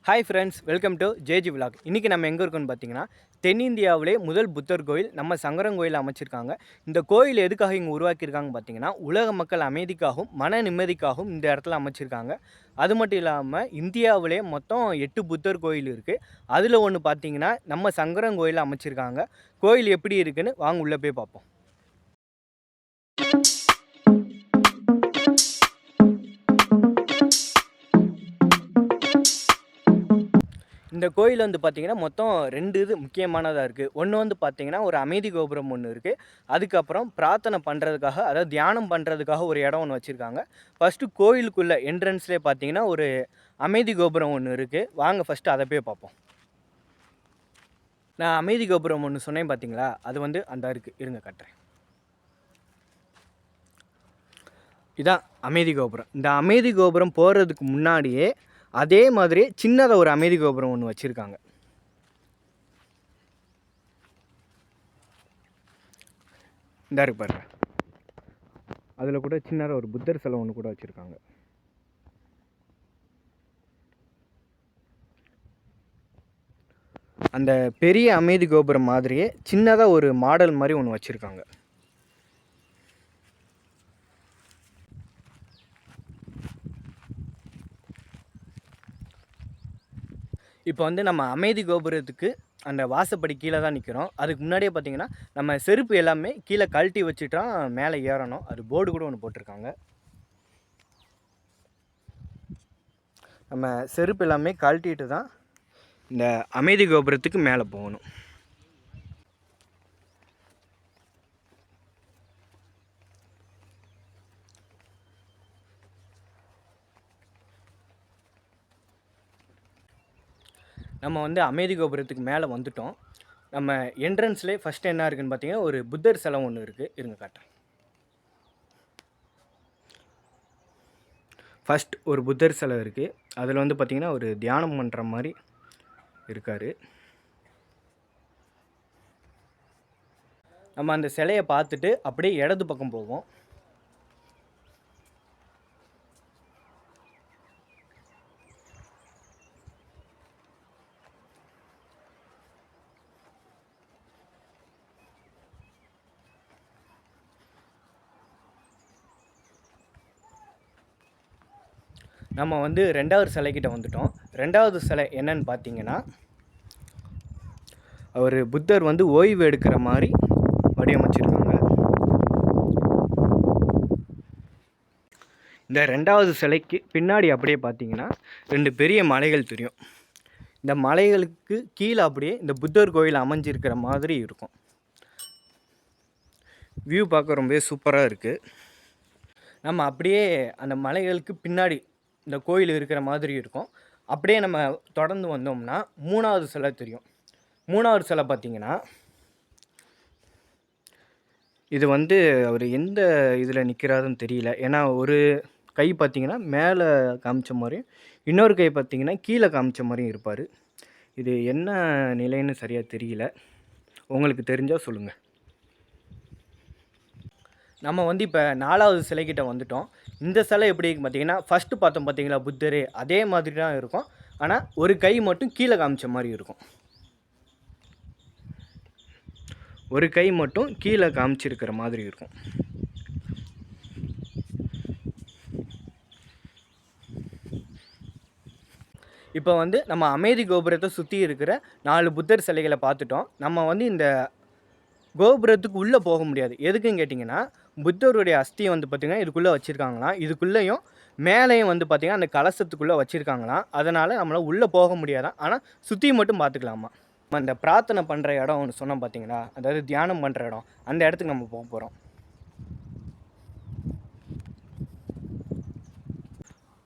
Hi friends, welcome to JG vlog. இன்றைக்கி நம்ம எங்கே இருக்கோன்னு பார்த்தீங்கன்னா, தென்னிந்தியாவிலே முதல் புத்தர் கோயில் நம்ம சங்கரங்கோயில் அமைச்சிருக்காங்க. இந்த கோயில் எதுக்காக இங்கே உருவாக்கியிருக்காங்கன்னு பார்த்தீங்கன்னா, உலக மக்கள் அமைதிக்காகவும் மன நிம்மதிக்காகவும் இந்த இடத்துல அமைச்சிருக்காங்க. அது மட்டும் இல்லாமல் இந்தியாவிலே மொத்தம் 8 புத்தர் கோயில் இருக்குது. அதில் ஒன்று பார்த்தீங்கன்னா நம்ம சங்கரங்கோயில் அமைச்சிருக்காங்க. கோயில் எப்படி இருக்குன்னு வாங்க உள்ளே போய் பார்ப்போம். இந்த கோயில் வந்து பார்த்திங்கன்னா மொத்தம் 2 இது முக்கியமானதாக இருக்குது. ஒன்று வந்து பார்த்திங்கன்னா ஒரு அமைதி கோபுரம் ஒன்று இருக்குது. அதுக்கப்புறம் பிரார்த்தனை பண்ணுறதுக்காக, அதாவது தியானம் பண்ணுறதுக்காக ஒரு இடம் ஒன்று வச்சுருக்காங்க. ஃபஸ்ட்டு கோயிலுக்குள்ளே என்ட்ரன்ஸ்லேயே பார்த்திங்கன்னா ஒரு அமைதி கோபுரம் ஒன்று இருக்குது. வாங்க ஃபஸ்ட்டு அதை போய் பார்ப்போம். நான் அமைதி கோபுரம் ஒன்று சொன்னேன் பார்த்தீங்களா, அது வந்து அந்த இருக்குது, இருங்க காட்டுறேன். இதான் அமைதி கோபுரம். இந்த அமைதி கோபுரம் போகிறதுக்கு முன்னாடியே அதே மாதிரி சின்னதாக ஒரு அமைதி கோபுரம் ஒன்று வச்சுருக்காங்க. இந்த இருக்கு பாருங்க, அதில் கூட சின்னதாக ஒரு புத்தர் சிலை ஒன்று கூட வச்சுருக்காங்க. அந்த பெரிய அமைதி கோபுரம் மாதிரியே சின்னதாக ஒரு மாடல் மாதிரி ஒன்று வச்சுருக்காங்க. இப்போ வந்து நம்ம அமைதி கோபுரத்துக்கு அந்த வாசப்படி கீழே தான் நிற்கிறோம். அதுக்கு முன்னாடியே பார்த்திங்கன்னா நம்ம செருப்பு எல்லாமே கீழே கழட்டி வச்சுட்டா மேலே ஏறணும். அது போர்டு கூட ஒன்று போட்டிருக்காங்க. நம்ம செருப்பு எல்லாமே கழட்டிட்டு தான் இந்த அமைதி கோபுரத்துக்கு மேலே போகணும். நம்ம வந்து அமைதி கோபுரத்துக்கு மேலே வந்துட்டோம். நம்ம என்ட்ரன்ஸ்லேயே ஃபஸ்ட்டு என்ன இருக்குதுன்னு பார்த்தீங்கன்னா ஒரு புத்தர் சிலை ஒன்று இருக்குது, இருங்க காட்டுறேன். ஃபஸ்ட் ஒரு புத்தர் சிலை இருக்குது. அதில் வந்து பார்த்திங்கன்னா ஒரு தியானம் பண்ணுற மாதிரி இருக்கார். நம்ம அந்த சிலையை பார்த்துட்டு அப்படியே இடது பக்கம் போவோம். நம்ம வந்து 2வது சிலைக்கிட்ட வந்துட்டோம். 2வது சிலை என்னன்னு பார்த்தீங்கன்னா, ஒரு புத்தர் வந்து ஓய்வு எடுக்கிற மாதிரி வடிவமைச்சிருக்காங்க. இந்த 2வது சிலைக்கு பின்னாடி அப்படியே பார்த்தீங்கன்னா 2 பெரிய மலைகள் தெரியும். இந்த மலைகளுக்கு கீழே அப்படியே இந்த புத்தர் கோயில் அமைஞ்சிருக்கிற மாதிரி இருக்கும். வியூ பார்க்க ரொம்பவே சூப்பராக இருக்குது. நம்ம அப்படியே அந்த மலைகளுக்கு பின்னாடி இந்த கோயில் இருக்கிற மாதிரி இருக்கும். அப்படியே நம்ம தொடர்ந்து வந்தோம்னா 3வது சிலை தெரியும். 3வது சிலை பார்த்திங்கன்னா, இது வந்து அவர் எந்த இதில் நிற்கிறாருன்னு தெரியல. ஏன்னா ஒரு கை பார்த்திங்கன்னா மேலே காமிச்ச மாதிரியும், இன்னொரு கை பார்த்திங்கன்னா கீழே காமிச்ச மாதிரியும் இருப்பார். இது என்ன நிலைன்னு சரியாக தெரியல. உங்களுக்கு தெரிஞ்சால் சொல்லுங்கள். நம்ம வந்து இப்போ 4வது சிலைக்கிட்ட வந்துட்டோம். இந்த சிலை எப்படி இருக்குது பார்த்தீங்கன்னா, ஃபஸ்ட்டு பார்த்தோம் பார்த்தீங்களா புத்தர், அதே மாதிரி தான் இருக்கும். ஆனால் ஒரு கை மட்டும் கீழே காமிச்ச மாதிரி இருக்கும். ஒரு கை மட்டும் கீழே காமிச்சிருக்கிற மாதிரி இருக்கும். இப்போ வந்து நம்ம அமைதி கோபுரத்தை சுற்றி இருக்கிற 4 புத்தர் சிலைகளை பார்த்துட்டோம். நம்ம வந்து இந்த கோபுரத்துக்கு உள்ளே போக முடியாது. எதுக்குன்னு கேட்டிங்கன்னா, புத்தருடைய அஸ்தியை வந்து பார்த்திங்கன்னா இதுக்குள்ளே வச்சுருக்காங்களாம். இதுக்குள்ளேயும் மேலேயும் வந்து பார்த்திங்கன்னா அந்த கலசத்துக்குள்ளே வச்சுருக்காங்களாம். அதனால் நம்மளால் உள்ளே போக முடியாதான். ஆனால் சுற்றி மட்டும் பார்த்துக்கலாமா. நம்ம அந்த பிரார்த்தனை பண்ணுற இடம் ஒன்று சொன்னோம் பார்த்தீங்களா, அதாவது தியானம் பண்ணுற இடம், அந்த இடத்துக்கு நம்ம போக போகிறோம்.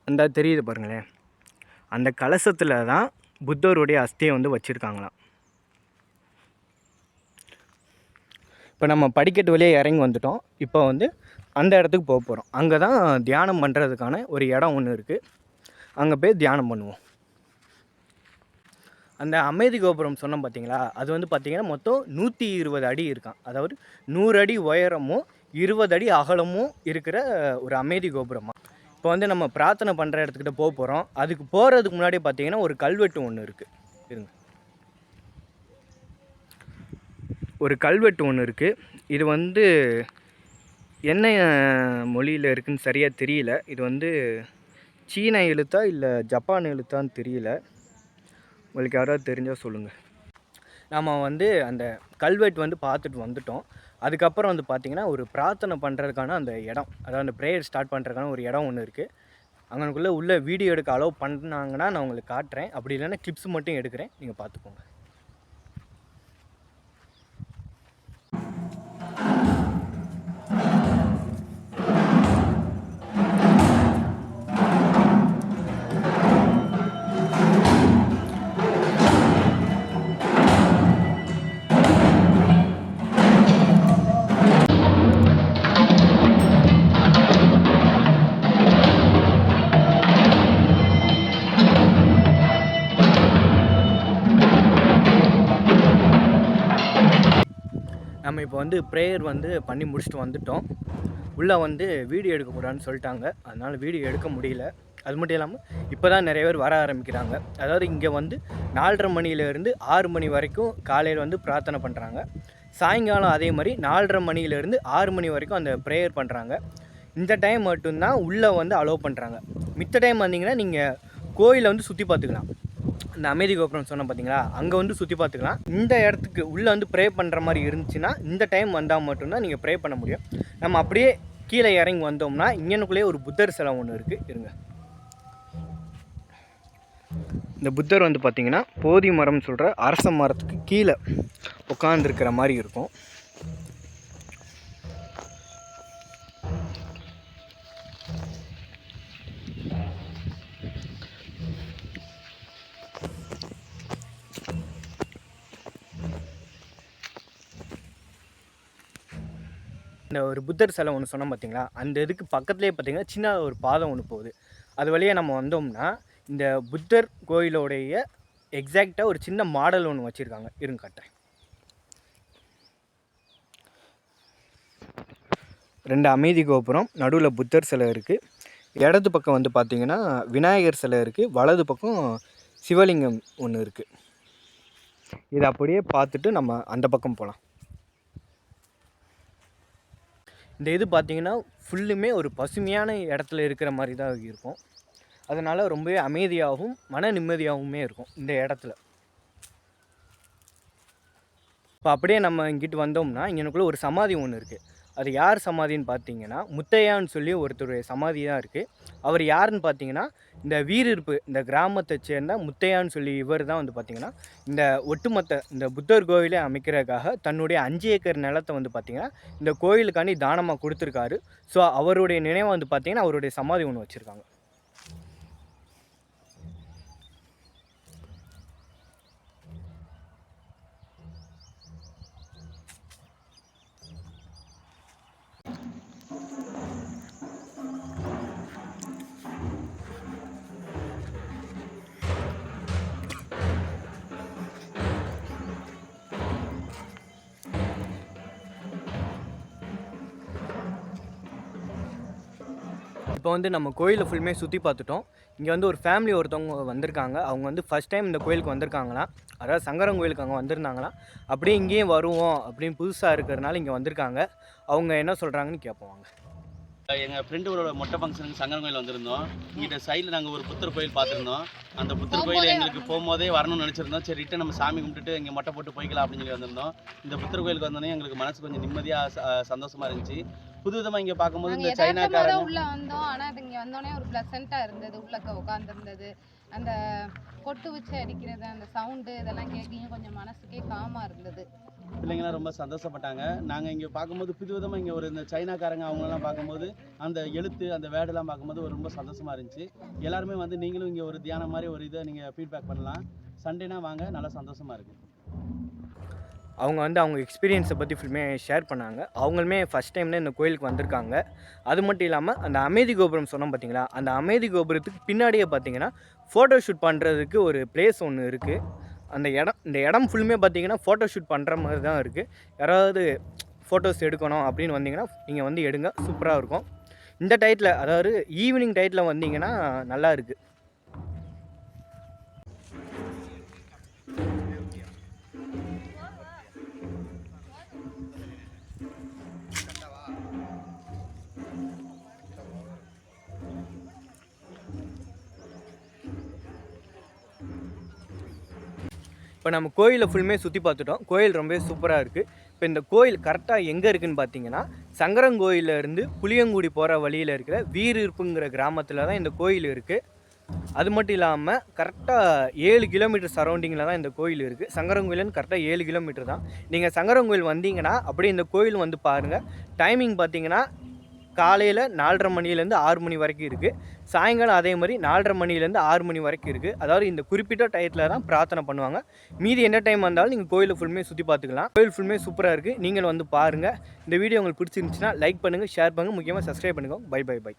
அந்த தெரியுது பாருங்களேன், அந்த கலசத்தில் தான் புத்தருடைய அஸ்தியை வந்து வச்சுருக்காங்களாம். இப்போ நம்ம படிக்கட்டு வழியாக இறங்கி வந்துட்டோம். இப்போ வந்து அந்த இடத்துக்கு போக போகிறோம். அங்கே தான் தியானம் பண்ணுறதுக்கான ஒரு இடம் ஒன்று இருக்குது. அங்கே போய் தியானம் பண்ணுவோம். அந்த அமைதி கோபுரம் சொன்னோம் பார்த்தீங்களா, அது வந்து பார்த்திங்கன்னா மொத்தம் 120 அடி இருக்கான். அதாவது 100 அடி உயரமும் 20 அடி அகலமும் இருக்கிற ஒரு அமைதி கோபுரமாக. இப்போ வந்து நம்ம பிரார்த்தனை பண்ணுற இடத்துக்கிட்ட போகிறோம். அதுக்கு போகிறதுக்கு முன்னாடி பார்த்தீங்கன்னா ஒரு கல்வெட்டு ஒன்று இருக்குது. இருங்க, ஒரு கல்வெட்டு ஒன்று இருக்குது. இது வந்து என்ன மொழியில் இருக்குதுன்னு சரியாக தெரியல. இது வந்து சீன எழுத்தா இல்லை ஜப்பான் எழுத்தான்னு தெரியல. உங்களுக்கு யாராவது தெரிஞ்சால் சொல்லுங்கள். நம்ம வந்து அந்த கல்வெட்டு வந்து பார்த்துட்டு வந்துட்டோம். அதுக்கப்புறம் வந்து பார்த்திங்கன்னா ஒரு பிரார்த்தனை பண்ணுறதுக்கான அந்த இடம், அதாவது அந்த ப்ரேயர் ஸ்டார்ட் பண்ணுறதுக்கான ஒரு இடம் ஒன்று இருக்குது. அங்கனுக்குள்ளே உள்ள வீடியோ எடுக்க அலோவ் பண்ணாங்கன்னா நான் உங்களுக்கு காட்டுறேன். அப்படி இல்லைன்னா கிளிப்ஸ் மட்டும் எடுக்கிறேன், நீங்கள் பார்த்துக்கோங்க. நம்ம இப்போ வந்து ப்ரேயர் வந்து பண்ணி முடிச்சுட்டு வந்துட்டோம். உள்ளே வந்து வீடியோ எடுக்கக்கூடாதுன்னு சொல்லிட்டாங்க. அதனால் வீடியோ எடுக்க முடியல. அது மட்டும் இல்லாமல் இப்போ தான் நிறைய பேர் வர ஆரம்பிக்கிறாங்க. அதாவது இங்கே வந்து 4:30 மணிலேருந்து 6 மணி வரைக்கும் காலையில் வந்து பிரார்த்தனை பண்ணுறாங்க. சாயங்காலம் அதே மாதிரி 4:30 மணிலேருந்து 6 மணி வரைக்கும் அந்த ப்ரேயர் பண்ணுறாங்க. இந்த டைம் மட்டும்தான் உள்ளே வந்து அலோவ் பண்ணுறாங்க. மித்த டைம் வந்தீங்கன்னா நீங்கள் கோயிலை வந்து சுற்றி பார்த்துக்கலாம். இந்த அமைதி கோபுரம் சொன்னோம் பார்த்தீங்களா, அங்கே வந்து சுற்றி பார்த்துக்கலாம். இந்த இடத்துக்கு உள்ளே வந்து ப்ரே பண்ணுற மாதிரி இருந்துச்சுன்னா இந்த டைம் வந்தால் மட்டும்தான் நீங்கள் ப்ரே பண்ண முடியும். நம்ம அப்படியே கீழே இறங்கி வந்தோம்னா இங்கனுக்குள்ளேயே ஒரு புத்தர் சிலை ஒன்று இருக்குது. இருங்க, இந்த புத்தர் வந்து பார்த்திங்கன்னா போதி மரம் சொல்கிற அரச மரத்துக்கு கீழே உட்காந்துருக்கிற மாதிரி இருக்கும். இந்த ஒரு புத்தர் சிலை ஒன்று சொன்னோம் பார்த்தீங்களா, அந்த இதுக்கு பக்கத்துலேயே பார்த்தீங்கன்னா சின்ன ஒரு பாதம் ஒன்று போகுது. அது வழியாக நம்ம வந்தோம்னா இந்த புத்தர் கோயிலோடைய எக்ஸாக்டாக ஒரு சின்ன மாடல் ஒன்று வச்சுருக்காங்க. இருங்க காட்டுறேன். 2 அமைதி கோபுரம், நடுவில் புத்தர் சிலை இருக்குது. இடது பக்கம் வந்து பார்த்திங்கன்னா விநாயகர் சிலை இருக்குது. வலது பக்கம் சிவலிங்கம் ஒன்று இருக்குது. இதை அப்படியே பார்த்துட்டு நம்ம அந்த பக்கம் போகலாம். இந்த இது பார்த்திங்கன்னா ஃபுல்லுமே ஒரு பசுமையான இடத்துல இருக்கிற மாதிரி தான் இருக்கும். அதனால் ரொம்பவே அமைதியாகவும் மன நிம்மதியாகவுமே இருக்கும் இந்த இடத்துல. இப்போ அப்படியே நம்ம இங்கிட்டு வந்தோம்னா இங்கனுக்குள்ளே ஒரு சமாதி ஒன்று இருக்குது. அது யார் சமாதின்னு பார்த்தீங்கன்னா முத்தையான்னு சொல்லி ஒருத்தருடைய சமாதி தான் இருக்குது. அவர் யாருன்னு பார்த்தீங்கன்னா இந்த வீரிருப்பு இந்த கிராமத்தை சேர்ந்த முத்தையான்னு சொல்லி இவர் தான் வந்து பார்த்திங்கன்னா இந்த ஒட்டுமொத்த இந்த புத்தர் கோயிலை அமைக்கிறதுக்காக தன்னுடைய 5 ஏக்கர் நிலத்தை வந்து பார்த்திங்கன்னா இந்த கோயிலுக்காண்டி தானமாக கொடுத்துருக்காரு. ஸோ அவருடைய நினைவை வந்து பார்த்திங்கன்னா அவருடைய சமாதி ஒன்று வச்சுருக்காங்க. இப்போ வந்து நம்ம கோயிலை ஃபுல்லுமே சுற்றி பார்த்துட்டோம். இங்கே வந்து ஒரு ஃபேமிலி ஒருத்தவங்க வந்திருக்காங்க. அவங்க வந்து ஃபஸ்ட் டைம் இந்த கோயிலுக்கு வந்திருக்காங்களாம். அதாவது சங்கரன் கோயிலுக்கு அங்கே வந்திருந்தாங்களாம். அப்படியே இங்கேயும் வருவோம் அப்படின்னு புதுசாக இருக்கிறதுனால இங்கே வந்திருக்காங்க. அவங்க என்ன சொல்கிறாங்கன்னு கேட்போம் வாங்க. எங்கள் ஃப்ரெண்டோட மொட்டை ஃபங்க்ஷனுக்கு சங்கரன் கோயில் வந்திருந்தோம். இங்கிட்ட சைடில் நாங்கள் ஒரு புத்தர் கோயில் பார்த்துருந்தோம். அந்த புத்தர் கோயில் எங்களுக்கு போகும்போதே வரணும்னு நினச்சிருந்தோம். சரி ரிட்டன் நம்ம சாமி கும்பிட்டுட்டு இங்கே மொட்டை போட்டு போய்க்கலாம் அப்படின்னு சொல்லி வந்திருந்தோம். இந்த புத்தர் கோயிலுக்கு வந்தோடனே எங்களுக்கு மனசு கொஞ்சம் நிம்மதியாக சந்தோஷமாக இருந்துச்சு. புது விதமாக இங்கே பார்க்கும்போது இந்த சைனாக்காரங்க உள்ள வந்தோம். ஆனால் அது இங்கே வந்தோடனே ஒரு ப்ளசண்ட்டாக இருந்தது. உள்ளக்க உட்காந்துருந்தது. அந்த கொட்டு வச்சு அடிக்கிறது அந்த சவுண்டு இதெல்லாம் கேட்கையும் கொஞ்சம் மனசுக்கே காமாக இருந்தது. பிள்ளைங்களாம் ரொம்ப சந்தோஷப்பட்டாங்க. நாங்கள் இங்கே பார்க்கும்போது புது விதமாக இங்கே ஒரு இந்த சைனாக்காரங்க அவங்களெல்லாம் பார்க்கும்போது அந்த எழுத்து அந்த வேர்டெல்லாம் பார்க்கும்போது ஒரு ரொம்ப சந்தோஷமாக இருந்துச்சு. எல்லாருமே வந்து நீங்களும் இங்கே ஒரு தியானம் மாதிரி ஒரு இதை நீங்கள் ஃபீட்பேக் பண்ணலாம். சண்டேனா வாங்க, நல்லா சந்தோஷமாக இருக்குது. அவங்க வந்து அவங்க எக்ஸ்பீரியன்ஸை பற்றி ஃபுல்லுமே ஷேர் பண்ணாங்க. அவங்களுமே ஃபஸ்ட் டைம்ல இந்த கோயிலுக்கு வந்திருக்காங்க. அது மட்டும் இல்லாமல் அந்த அமைதி கோபுரம் சொன்னோம் பார்த்தீங்களா, அந்த அமைதி கோபுரத்துக்கு பின்னாடியே பார்த்தீங்கன்னா ஃபோட்டோ ஷூட் பண்ணுறதுக்கு ஒரு பிளேஸ் ஒன்று இருக்குது. அந்த இந்த இடம் ஃபுல்லுமே பார்த்தீங்கன்னா ஃபோட்டோ ஷூட் பண்ணுற மாதிரி தான் இருக்குது. யாராவது ஃபோட்டோஸ் எடுக்கணும் அப்படின்னு வந்தீங்கன்னா நீங்கள் வந்து எடுங்க, சூப்பராக இருக்கும். இந்த டயத்தில் அதாவது ஈவினிங் டயத்தில் வந்தீங்கன்னா நல்லா இருக்குது. இப்போ நம்ம கோயிலை ஃபுல்லுமே சுற்றி பார்த்துட்டோம். கோயில் ரொம்பவே சூப்பராக இருக்குது. இப்போ இந்த கோயில் கரெக்டாக எங்கே இருக்குதுன்னு பார்த்தீங்கன்னா, சங்கரங்கோயிலேருந்து புளியங்குடி போகிற வழியில் இருக்கிற வீரிருப்புங்கிற கிராமத்தில் தான் இந்த கோயில் இருக்குது. அது மட்டும் இல்லாமல் கரெக்டாக 7 கிலோமீட்டர் சரௌண்டிங்கில் தான் இந்த கோயில் இருக்குது. சங்கரங்கோயிலேருந்து கரெக்டாக 7 கிலோமீட்டர் தான். நீங்கள் சங்கரங்கோயில் வந்தீங்கன்னா அப்படியே இந்த கோயில் வந்து பாருங்கள். டைமிங் பார்த்தீங்கன்னா காலையில் 4:30 மணிலேருந்து 6 மணி வரைக்கும் இருக்குது. சாயங்காலம் அதே மாதிரி 4:30 மணிலேருந்து 6 மணி வரைக்கும் இருக்குது. அதாவது இந்த குறிப்பிட்ட டயத்தில் தான் பிரார்த்தனை பண்ணுவாங்க. மீதி என்ன டைம் வந்தாலும் நீங்கள் கோயிலை ஃபுல்லுமே சுற்றி பார்த்துக்கலாம். கோயில் ஃபுல்லுமே சூப்பராக இருக்குது. நீங்கள் வந்து பாருங்கள். இந்த வீடியோ உங்களுக்கு பிடிச்சிருந்துச்சுன்னா லைக் பண்ணுங்கள், ஷேர் பண்ணுங்கள், முக்கியமாக சப்ஸ்கிரைப் பண்ணுங்கள். பை.